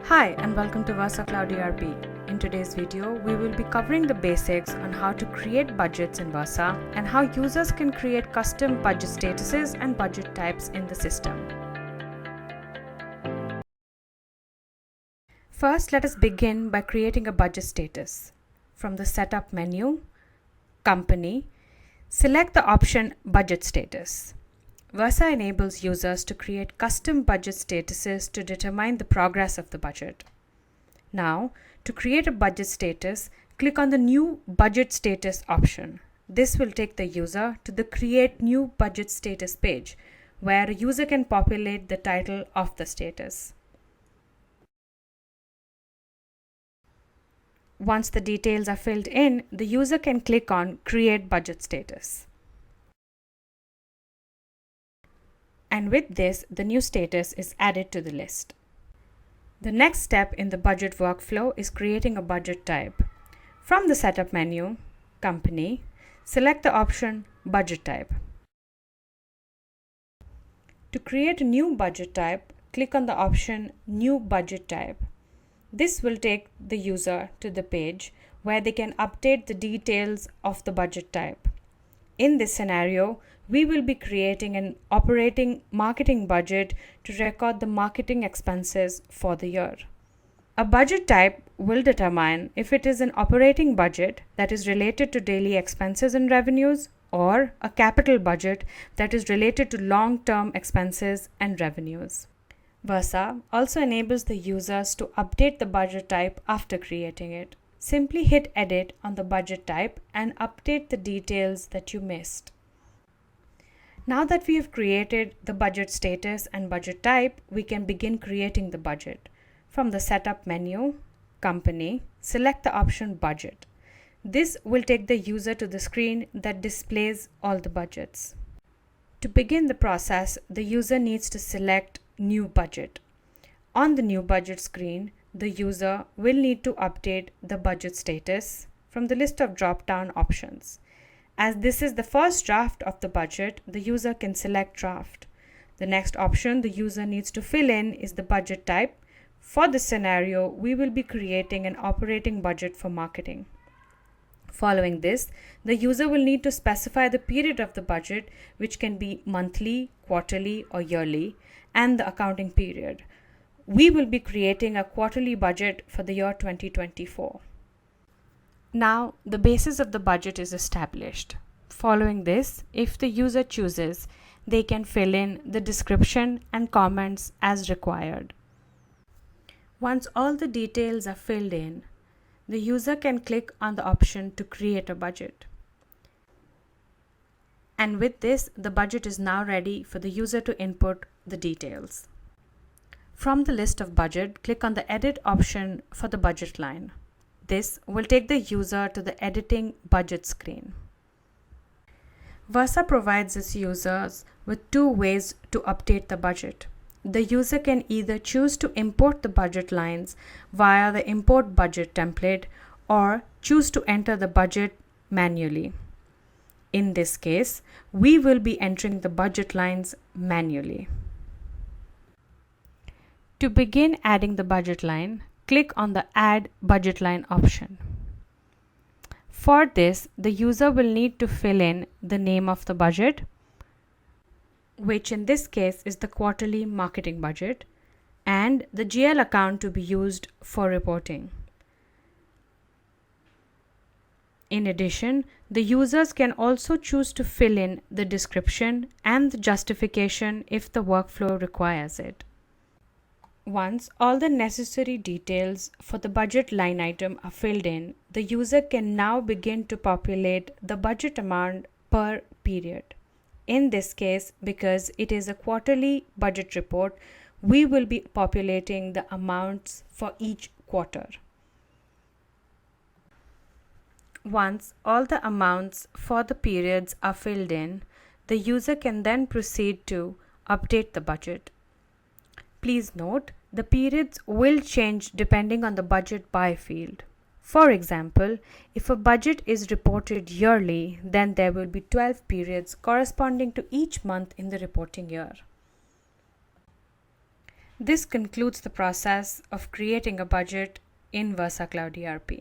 Hi and welcome to Versa Cloud ERP. In today's video, we will be covering the basics on how to create budgets in Versa and how users can create custom budget statuses and budget types in the system. First, let us begin by creating a budget status. From the Setup menu, Company, select the option Budget Status. Versa enables users to create custom budget statuses to determine the progress of the budget. Now, to create a budget status, click on the New Budget Status option. This will take the user to the Create New Budget Status page, where a user can populate the title of the status. Once the details are filled in, the user can click on Create Budget Status. And with this, the new status is added to the list. The next step in the budget workflow is creating a budget type. From the Setup menu, Company, select the option Budget Type. To create a new budget type, click on the option New Budget Type. This will take the user to the page where they can update the details of the budget type. In this scenario, we will be creating an operating marketing budget to record the marketing expenses for the year. A budget type will determine if it is an operating budget that is related to daily expenses and revenues or a capital budget that is related to long-term expenses and revenues. Versa also enables the users to update the budget type after creating it. Simply hit Edit on the budget type and update the details that you missed. Now that we have created the budget status and budget type, we can begin creating the budget. From the Setup menu, Company, select the option Budget. This will take the user to the screen that displays all the budgets. To begin the process, the user needs to select New Budget. On the New Budget screen, the user will need to update the budget status from the list of drop-down options. As this is the first draft of the budget, the user can select Draft. The next option the user needs to fill in is the budget type. For this scenario, we will be creating an operating budget for marketing. Following this, the user will need to specify the period of the budget, which can be monthly, quarterly, or yearly, and the accounting period. We will be creating a quarterly budget for the year 2024. Now, the basis of the budget is established. Following this, if the user chooses, they can fill in the description and comments as required. Once all the details are filled in, the user can click on the option to create a budget. And with this, the budget is now ready for the user to input the details. From the list of budget, click on the Edit option for the budget line. This will take the user to the Editing Budget screen. Versa provides its users with two ways to update the budget. The user can either choose to import the budget lines via the Import Budget template or choose to enter the budget manually. In this case, we will be entering the budget lines manually. To begin adding the budget line, click on the Add Budget Line option. For this, the user will need to fill in the name of the budget, which in this case is the quarterly marketing budget, and the GL account to be used for reporting. In addition, the users can also choose to fill in the description and the justification if the workflow requires it. Once all the necessary details for the budget line item are filled in, the user can now begin to populate the budget amount per period. In this case, because it is a quarterly budget report, we will be populating the amounts for each quarter. Once all the amounts for the periods are filled in, the user can then proceed to update the budget. Please note, the periods will change depending on the budget by field. For example, if a budget is reported yearly, then there will be 12 periods corresponding to each month in the reporting year. This concludes the process of creating a budget in Versa Cloud ERP.